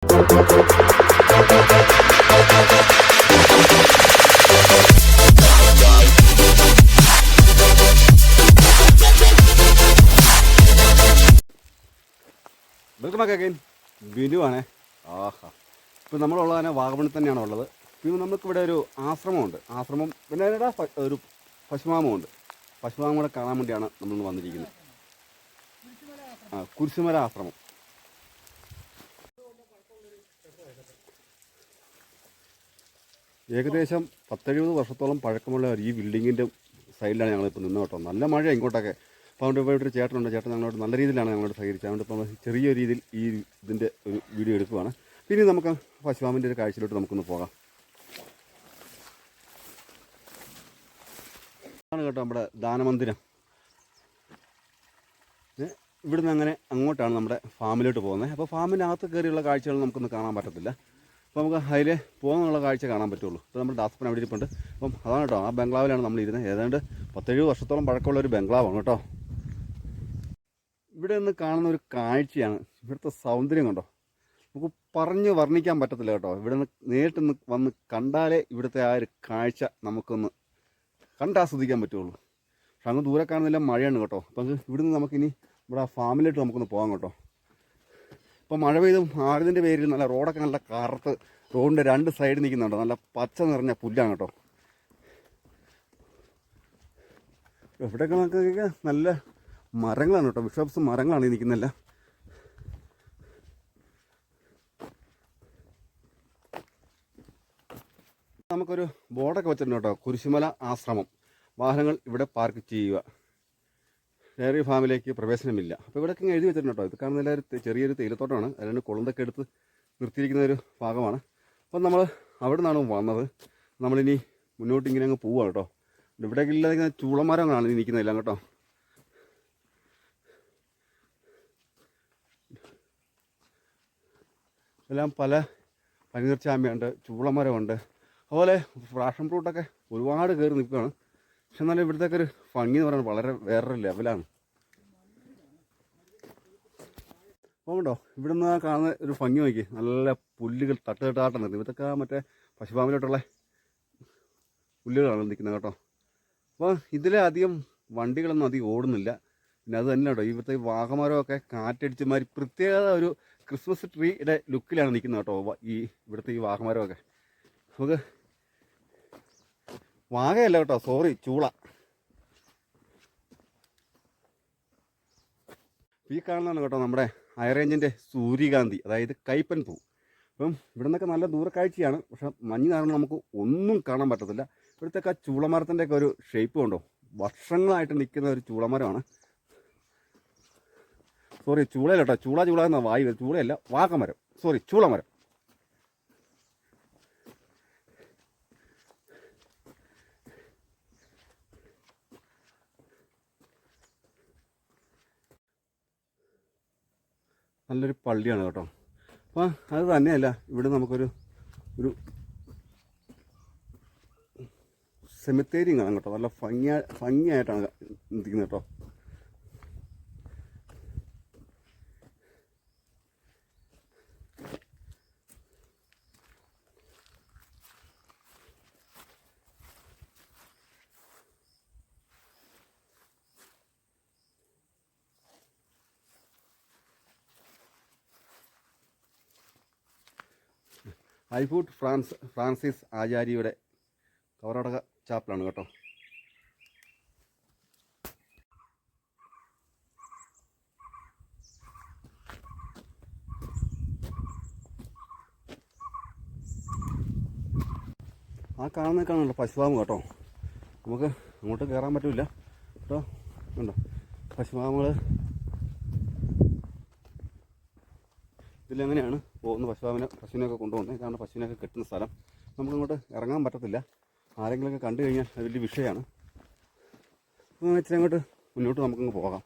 Welcome back again. Binu ആണേ. ആഹാ, ഇപ്പോൾ നമ്മളുള്ളത് തന്നെ വാഗമണിൽ തന്നെയാണ് ഉള്ളത്. പിന്നെ നമുക്കിവിടെ ഒരു ആശ്രമമുണ്ട്. ആശ്രമം പിന്നെ ഒരു പശുമാമുണ്ട്. പശുമാമം കൂടെ കാണാൻ വേണ്ടിയാണ് നമ്മൾ വന്നിരിക്കുന്നത്. കുരിശുമല ആശ്രമം. ഏകദേശം 10-70 വർഷത്തോളം പഴക്കമുള്ള ഈ ബിൽഡിങ്ങിൻ്റെ സൈഡിലാണ് ഞങ്ങളിപ്പോൾ നിന്ന് കേട്ടോ. നല്ല മഴ ഇങ്ങോട്ടൊക്കെ. അപ്പോൾ അതുകൊണ്ട് ഇപ്പോൾ ഒരു ചേട്ടനുണ്ട്. ചേട്ടൻ ഞങ്ങളോട് നല്ല രീതിയിലാണ് ഞങ്ങളോട് സഹകരിച്ചത്. അതുകൊണ്ട് ഇപ്പോൾ ചെറിയ രീതിയിൽ ഈ ഇതിൻ്റെ ഒരു വീഡിയോ എടുക്കുകയാണ്. പിന്നെ നമുക്ക് പശുമാമിൻ്റെ ഒരു കാഴ്ചയിലോട്ട് നമുക്കൊന്ന് പോകാം. ആണ് കേട്ടോ നമ്മുടെ ദാനമന്ദിരം. ഇവിടുന്ന് അങ്ങനെ അങ്ങോട്ടാണ് നമ്മുടെ ഫാമിലോട്ട് പോകുന്നത്. അപ്പോൾ ഫാമിനകത്ത് കയറിയുള്ള കാഴ്ചകൾ നമുക്കൊന്ന് കാണാൻ പറ്റത്തില്ല. അപ്പോൾ നമുക്ക് അതിൽ പോകുന്നുള്ള കാഴ്ച കാണാൻ പറ്റുള്ളൂ. ഇപ്പോൾ നമ്മുടെ ദാസപ്പൻ അവിടെ ഇരിപ്പുണ്ട്. അപ്പം അതാണ് കേട്ടോ, ആ ബംഗ്ലാവിലാണ് നമ്മളിരുന്നത്. ഏതാണ്ട് 10-70 വർഷത്തോളം പഴക്കമുള്ള ഒരു ബംഗ്ലാവാണ് കേട്ടോ. ഇവിടെ നിന്ന് കാണുന്ന ഒരു കാഴ്ചയാണ്. ഇവിടുത്തെ സൗന്ദര്യം കണ്ടോ, നമുക്ക് പറഞ്ഞ് വർണ്ണിക്കാൻ പറ്റത്തില്ല കേട്ടോ. ഇവിടെ നിന്ന് നേരിട്ടൊന്ന് വന്ന് കണ്ടാലേ ഇവിടുത്തെ ആ ഒരു കാഴ്ച നമുക്കൊന്ന് കണ്ടാസ്വദിക്കാൻ പറ്റുള്ളൂ. പക്ഷെ അങ്ങ് ദൂരെ കാണുന്നില്ല, മഴയാണ് കേട്ടോ. അപ്പം ഇവിടുന്ന് നമുക്കിനി ഇവിടെ ആ ഫാമിലോട്ട് നമുക്കൊന്ന് പോകാം കേട്ടോ. ഇപ്പോൾ മഴ പെയ്തും ആടിൻ്റെ പേരിൽ നല്ല റോഡൊക്കെ നല്ല കറുത്ത് റോഡിൻ്റെ 2 സൈഡ് നിൽക്കുന്നുണ്ട്. നല്ല പച്ച നിറഞ്ഞ പുല്ലാണ് കേട്ടോ. ഇവിടെയൊക്കെ നമുക്ക് നല്ല മരങ്ങളാണ് കേട്ടോ. ബിഷപ്സ് മരങ്ങളാണ് ഈ നിൽക്കുന്നില്ല. നമുക്കൊരു ബോർഡൊക്കെ വെച്ചിട്ടുണ്ട് കേട്ടോ. കുരിശുമല ആശ്രമം, വാഹനങ്ങൾ ഇവിടെ പാർക്ക് ചെയ്യുക, ഡയറി ഫാമിലേക്ക് പ്രവേശനമില്ല. അപ്പോൾ ഇവിടെയൊക്കെ എഴുതി വെച്ചിട്ടുണ്ട് കേട്ടോ. ഇത് കാണുന്ന ചെറിയൊരു തേയിലത്തോട്ടമാണ്. അതിന് കുളന്തൊക്കെ എടുത്ത് നിർത്തിയിരിക്കുന്ന ഒരു ഭാഗമാണ്. അപ്പം നമ്മൾ അവിടെ നിന്നാണ് വന്നത്. നമ്മളിനി മുന്നോട്ട് ഇങ്ങനെ അങ്ങ് പോവുക കേട്ടോ. ഇവിടെയൊക്കെ ഇല്ലാതെ ചൂളമരങ്ങളാണ് ഈ നിൽക്കുന്നതെല്ലാം കേട്ടോ. എല്ലാം പല പനിനീർച്ചാമ്പയുണ്ട്, ചൂളമരമുണ്ട്, അതുപോലെ പാഷൻ ഫ്രൂട്ടൊക്കെ ഒരുപാട് കയറി നിൽക്കുകയാണ്. പക്ഷെ എന്നാലും ഇവിടുത്തേക്ക് ഒരു ഭംഗി എന്ന് പറയുന്നത് വളരെ വേറൊരു ലെവലാണ്. അപ്പോൾ കേട്ടോ, ഇവിടെ നിന്ന് കാണുന്ന ഒരു ഭംഗി നോക്കി, നല്ല പുല്ലുകൾ തട്ടുകെട്ടാട്ടം നിർത്തി. ഇവിടുത്തെ മറ്റേ പശുപാമ്പിലോട്ടുള്ള പുല്ലുകളാണ് നിൽക്കുന്നത് കേട്ടോ. അപ്പോൾ ഇതിലെ അധികം വണ്ടികളൊന്നും അധികം ഓടുന്നില്ല. പിന്നെ അത് തന്നെ കേട്ടോ, ഇവിടുത്തെ വാഗമരമൊക്കെ കാറ്റടിച്ച് മാതിരി പ്രത്യേകത ഒരു ക്രിസ്മസ് ട്രീയുടെ ലുക്കിലാണ് നിൽക്കുന്നത് കേട്ടോ. ഈ ഇവിടുത്തെ ഈ വാഗമരമൊക്കെ നമുക്ക് വാഗയല്ല കേട്ടോ, സോറി, ചൂള. ഈ കാണുന്നതാണ് കേട്ടോ നമ്മുടെ ഹൈറേഞ്ചിൻ്റെ സൂര്യകാന്തി, അതായത് കൈപ്പൻ പൂ. അപ്പം ഇവിടെ നിന്നൊക്കെ നല്ല ദൂരക്കാഴ്ചയാണ്. പക്ഷെ മഞ്ഞ് കാരണം നമുക്ക് ഒന്നും കാണാൻ പറ്റത്തില്ല. ഇവിടുത്തെ ചൂളമരത്തിൻ്റെയൊക്കെ ഒരു ഷേപ്പ് കൊണ്ടോ, വർഷങ്ങളായിട്ട് നിൽക്കുന്ന ഒരു ചൂളമരമാണ്. സോറി, ചൂളയല്ല കേട്ടോ, ചൂള എന്ന വായു, ചൂളയല്ല, വാഗമരം, സോറി, ചൂളമരം. നല്ലൊരു പള്ളിയാണ് കേട്ടോ. അപ്പോൾ അത് തന്നെയല്ല, ഇവിടെ നമുക്കൊരു സെമിത്തേരിയും കാണാം കേട്ടോ. നല്ല ഭംഗിയായിട്ടാണ് നിൽക്കുന്നത് കേട്ടോ. ഐഫൂട്ട് ഫ്രാൻസിസ് ആചാര്യയുടെ കവറടക ചാപ്പലാണ് കേട്ടോ. ആ കാണുന്നേക്കാണല്ലോ പശുപാമ്പ് കേട്ടോ. നമുക്ക് അങ്ങോട്ട് കയറാൻ പറ്റില്ല കേട്ടോ. ഉണ്ടോ പശുപാമ്പുകൾ ഇതിലെങ്ങനെയാണ് പോകുന്നത്. പശുവിനെയൊക്കെ കൊണ്ടുപോകുന്നത്. ഇതാണ് പശുവിനെയൊക്കെ കെട്ടുന്ന സ്ഥലം. നമുക്കങ്ങോട്ട് ഇറങ്ങാൻ പറ്റത്തില്ല. ആരെങ്കിലുമൊക്കെ കണ്ടു കഴിഞ്ഞാൽ അത് വലിയ വിഷയമാണ്. ഇച്ചിരി അങ്ങോട്ട് മുന്നോട്ട് നമുക്കങ്ങ് പോകാം.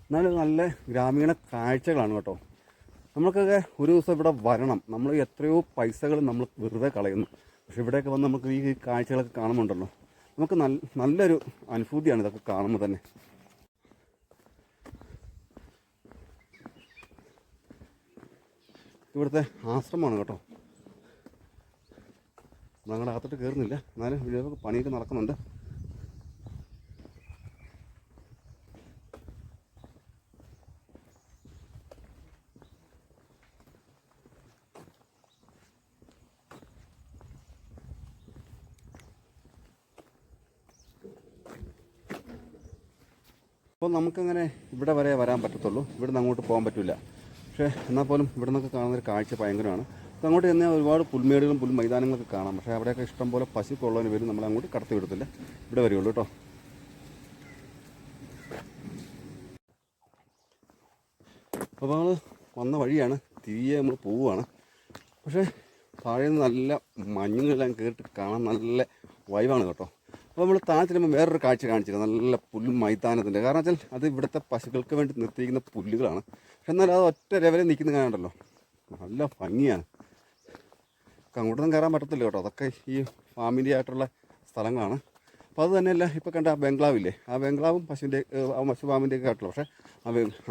എന്നാലും നല്ല ഗ്രാമീണ കാഴ്ചകളാണ് കേട്ടോ. നമ്മൾക്കൊക്കെ ഒരു ദിവസം ഇവിടെ വരണം. നമ്മൾ എത്രയോ പൈസകൾ നമ്മൾ വെറുതെ കളയുന്നു. പക്ഷെ ഇവിടെയൊക്കെ വന്ന് നമുക്ക് ഈ കാഴ്ചകളൊക്കെ കാണുന്നുണ്ടല്ലോ, നമുക്ക് നല്ലൊരു അനുഭൂതിയാണ് ഇതൊക്കെ കാണുമ്പോൾ തന്നെ. ഇവിടുത്തെ ആശ്രമമാണ് കേട്ടോ. ഞങ്ങളുടെ അകത്തോട്ട് കയറുന്നില്ല, എന്നാലും ഇവിടെ പണിയൊക്കെ നടക്കുന്നുണ്ട്. അപ്പോൾ നമുക്കങ്ങനെ ഇവിടെ വരെ വരാൻ പറ്റത്തുള്ളൂ, ഇവിടുന്ന് അങ്ങോട്ട് പോകാൻ പറ്റില്ല. പക്ഷേ എന്നാൽ പോലും ഇവിടെ നിന്നൊക്കെ കാണുന്നൊരു കാഴ്ച ഭയങ്കരമാണ്. അപ്പോൾ അങ്ങോട്ട് ചെന്നാൽ ഒരുപാട് പുൽമേടുകളും പുൽമൈതാനങ്ങളൊക്കെ കാണാം. പക്ഷേ അവിടെയൊക്കെ ഇഷ്ടംപോലെ പശുക്കളുള്ളതിന് പേരും നമ്മളെ അങ്ങോട്ട് കടത്തി വിടത്തില്ല, ഇവിടെ വരികയുള്ളൂ കേട്ടോ. അപ്പോൾ നമ്മൾ വന്ന വഴിയാണ്, തിരികെ നമ്മൾ പോവുകയാണ്. പക്ഷേ താഴെ നിന്ന് നല്ല മഞ്ഞുകളെല്ലാം കയറിയിട്ട് കാണാൻ നല്ല വൈവാണ് കേട്ടോ. അപ്പോൾ നമ്മൾ താഴെ ചെല്ലുമ്പോൾ വേറൊരു കാഴ്ച കാണിച്ചിരുന്നു, നല്ല പുല്ലും മൈതാനത്തിൻ്റെ. കാരണം വെച്ചാൽ അത് ഇവിടുത്തെ പശുക്കൾക്ക് വേണ്ടി നിർത്തിയിരിക്കുന്ന പുല്ലുകളാണ്. പക്ഷെ എന്നാൽ അത് ഒറ്റ ലെവലിൽ നിൽക്കുന്ന കാണണ്ടല്ലോ, നല്ല ഭംഗിയാണ്. അങ്ങോട്ടൊന്നും കയറാൻ പറ്റത്തില്ല കേട്ടോ, അതൊക്കെ ഈ ഫാമിലി ആയിട്ടുള്ള സ്ഥലങ്ങളാണ്. അപ്പോൾ അത് തന്നെയല്ല, ഇപ്പോൾ കണ്ട ആ ബംഗ്ലാവില്ലേ, ആ ബംഗ്ലാവും പശുവിൻ്റെ പശു ഫാമിൻ്റെയൊക്കെ ആയിട്ടുള്ളൂ. പക്ഷേ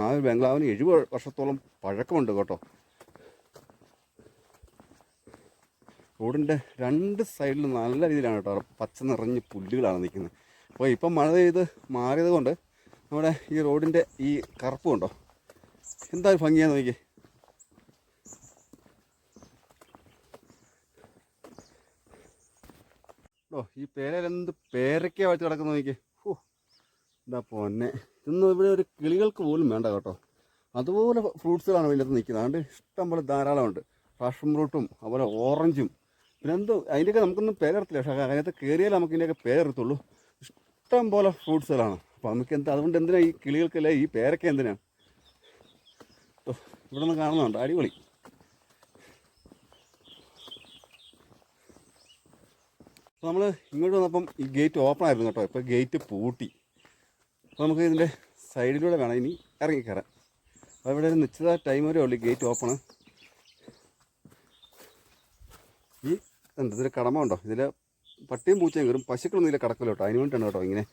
ആ ബംഗ്ലാവിന് 70 വർഷത്തോളം പഴക്കമുണ്ട് കേട്ടോ. റോഡിൻ്റെ 2 സൈഡിലും നല്ല രീതിയിലാണ് കേട്ടോ പച്ച നിറഞ്ഞ് പുല്ലുകളാണ് നിൽക്കുന്നത്. അപ്പോൾ ഇപ്പം മഴ പെയ്ത് മാറിയത് കൊണ്ട് നമ്മുടെ ഈ റോഡിൻ്റെ ഈ കറുപ്പ് കൊണ്ടോ എന്താ ഭംഗിയാന്ന് നോക്കി. ഈ പേരയിലെന്ത് പേരയ്ക്ക വെച്ച് കിടക്കുന്ന നോക്കി. എന്താ പൊന്നെ, ഇതൊന്നും ഇവിടെ ഒരു കിളികൾക്ക് പോലും വേണ്ട കേട്ടോ. അതുപോലെ ഫ്രൂട്ട്സുകളാണ് ഇതിനകത്ത് നിൽക്കുന്നത്. അതുകൊണ്ട് ഇഷ്ടം പോലെ ധാരാളമുണ്ട്. പാഷൻ ഫ്രൂട്ടും അതുപോലെ ഓറഞ്ചും, പിന്നെ എന്തോ അതിൻ്റെയൊക്കെ നമുക്കൊന്നും പേരറിയത്തില്ല. പക്ഷേ അതിനകത്ത് കയറിയാൽ നമുക്ക് ഇതിൻ്റെയൊക്കെ പേരറിയത്തുള്ളൂ. ഇഷ്ടം പോലെ ഫ്രൂട്ട്സുകളാണ്. അപ്പോൾ നമുക്ക് എന്താ, അതുകൊണ്ട് എന്തിനാണ് ഈ കിളികൾക്കല്ലേ ഈ പേരയ്ക്ക എന്തിനാണ്. ഇവിടെ നിന്ന് കാണുന്നുണ്ട്, അടിപൊളി. അപ്പോൾ നമ്മൾ ഇങ്ങോട്ട് വന്നപ്പം ഈ ഗേറ്റ് ഓപ്പൺ ആയിരുന്നു കേട്ടോ. ഇപ്പോൾ ഗേറ്റ് പൂട്ടി. അപ്പോൾ നമുക്ക് ഇതിൻ്റെ സൈഡിലൂടെ വേണം ഇനി ഇറങ്ങിക്കയറാൻ. അപ്പോൾ ഇവിടെ ഒരു നിശ്ചിത ടൈം വരെ ഉള്ളൂ ഗേറ്റ് ഓപ്പണ്. ഈ എന്താ ഇതിൽ കടമ ഉണ്ടോ, ഇതിൽ പട്ടിയും പൂച്ചയും കയറും, പശുക്കളൊന്നും ഇതിൽ കിടക്കില്ല കേട്ടോ. അതിന് വേണ്ടിയിട്ടാണ് കേട്ടോ ഇങ്ങനെ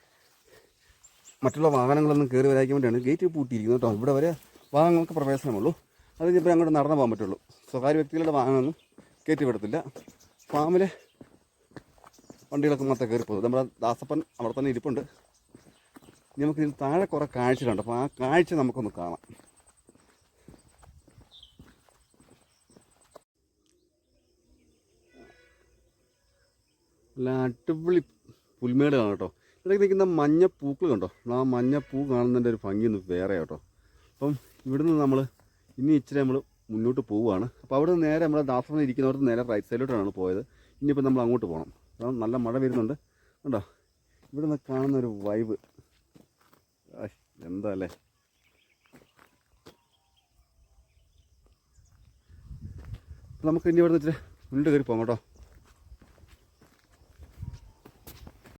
മറ്റുള്ള വാഹനങ്ങളൊന്നും കയറി വരാൻ വേണ്ടിയാണ് ഗേറ്റ് പൂട്ടിയിരിക്കുന്നത് കേട്ടോ. ഇവിടെ വരെ വാഹനങ്ങൾക്ക് പ്രവേശനമുള്ളൂ. അത് ഇപ്പോൾ അങ്ങോട്ട് നടന്നു പോകാൻ പറ്റുള്ളൂ. സ്വകാര്യ വ്യക്തികളുടെ വാഹനമൊന്നും കയറ്റി വിടത്തില്ല. ഫാമിലെ വണ്ടികളൊക്കെ മാത്രമേ കയറി പോകും. നമ്മുടെ ദാസപ്പൻ അവിടെ തന്നെ ഇരിപ്പുണ്ട്. ഇനി നമുക്ക് ഇതിൽ താഴെ കുറേ കാഴ്ചകളുണ്ട്. അപ്പോൾ ആ കാഴ്ച നമുക്കൊന്ന് കാണാം. നല്ല അടിപൊളി പുൽമേടുകളാണ് കേട്ടോ. ഇടയ്ക്ക് നിൽക്കുന്ന മഞ്ഞ പൂക്കൾ കണ്ടോ, ആ മഞ്ഞ പൂ കാണുന്നതിൻ്റെ ഒരു ഭംഗിയൊന്ന് വേറെ കേട്ടോ. അപ്പം ഇവിടുന്ന് നമ്മൾ ഇനി ഇച്ചിരി നമ്മൾ മുന്നോട്ട് പോവുകയാണ്. അപ്പോൾ അവിടെ നിന്ന് നേരെ നമ്മുടെ ദാസപ്പൻ ഇരിക്കുന്നവർക്ക് നേരെ റൈറ്റ് സൈഡിലോട്ടാണ് പോയത്. ഇനിയിപ്പോൾ നമ്മൾ അങ്ങോട്ട് പോകണം. അപ്പം നല്ല മഴ വരുന്നുണ്ട് കണ്ടോ. ഇവിടെ നിന്ന് കാണുന്നൊരു വൈബ് എന്താ അല്ലേ. നമുക്ക് ഇനി ഇവിടെ നിന്ന് ഇച്ചിരി മുന്നിട്ട് കയറി പോകാം കേട്ടോ.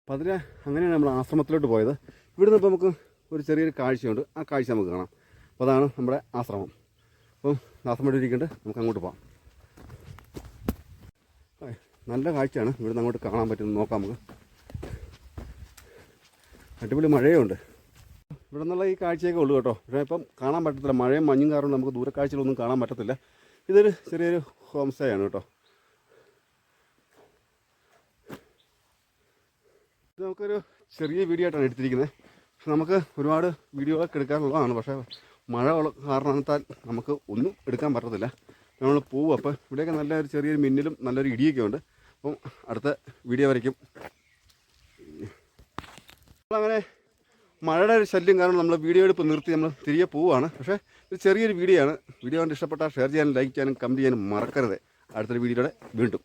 അപ്പം അതിന് അങ്ങനെയാണ് നമ്മൾ ആശ്രമത്തിലോട്ട് പോയത്. ഇവിടുന്ന് ഇപ്പോൾ നമുക്ക് ഒരു ചെറിയൊരു കാഴ്ചയുണ്ട്, ആ കാഴ്ച നമുക്ക് കാണാം. അപ്പോൾ അതാണ് നമ്മുടെ ആശ്രമം. അപ്പം ആശ്രമം ഇരിക്കുന്നുണ്ട്, നമുക്ക് അങ്ങോട്ട് പോകാം. നല്ല കാഴ്ചയാണ്, ഇവിടുന്ന് അങ്ങോട്ട് കാണാൻ പറ്റുന്നത് നോക്കാം നമുക്ക്. അടിപൊളി മഴയുണ്ട്. ഇവിടെ നിന്നുള്ള ഈ കാഴ്ചയൊക്കെ ഉള്ളൂ കേട്ടോ. പക്ഷേ ഇപ്പം കാണാൻ പറ്റത്തില്ല, മഴയും മഞ്ഞും കാരണം നമുക്ക് ദൂരക്കാഴ്ചകളൊന്നും കാണാൻ പറ്റത്തില്ല. ഇതൊരു ചെറിയൊരു ഹോം സ്റ്റേ ആണ് കേട്ടോ. ഇത് നമുക്കൊരു ചെറിയ വീഡിയോ ആയിട്ടാണ് എടുത്തിരിക്കുന്നത്. പക്ഷെ നമുക്ക് ഒരുപാട് വീഡിയോകളൊക്കെ എടുക്കാനുള്ളതാണ്. പക്ഷേ മഴ കാരണത്താൽ നമുക്ക് ഒന്നും എടുക്കാൻ പറ്റത്തില്ല. നമ്മൾ പോവും. അപ്പോൾ ഇവിടെയൊക്കെ നല്ലൊരു ചെറിയൊരു മിന്നലും നല്ലൊരു ഇടിയൊക്കെ ഉണ്ട്. അപ്പം അടുത്ത വീഡിയോ വരയ്ക്കും. നമ്മളങ്ങനെ മഴയുടെ ഒരു ശല്യം കാരണം നമ്മൾ വീഡിയോ എടുപ്പ് നിർത്തി നമ്മൾ തിരികെ പോവുകയാണ്. പക്ഷേ ഒരു ചെറിയൊരു വീഡിയോ ആണ്. വീഡിയോ കണ്ട് ഇഷ്ടപ്പെട്ടാൽ ഷെയർ ചെയ്യാനും ലൈക്ക് ചെയ്യാനും കമൻറ്റ് ചെയ്യാനും മറക്കരുത്. അടുത്തൊരു വീഡിയോയുടെ വീണ്ടും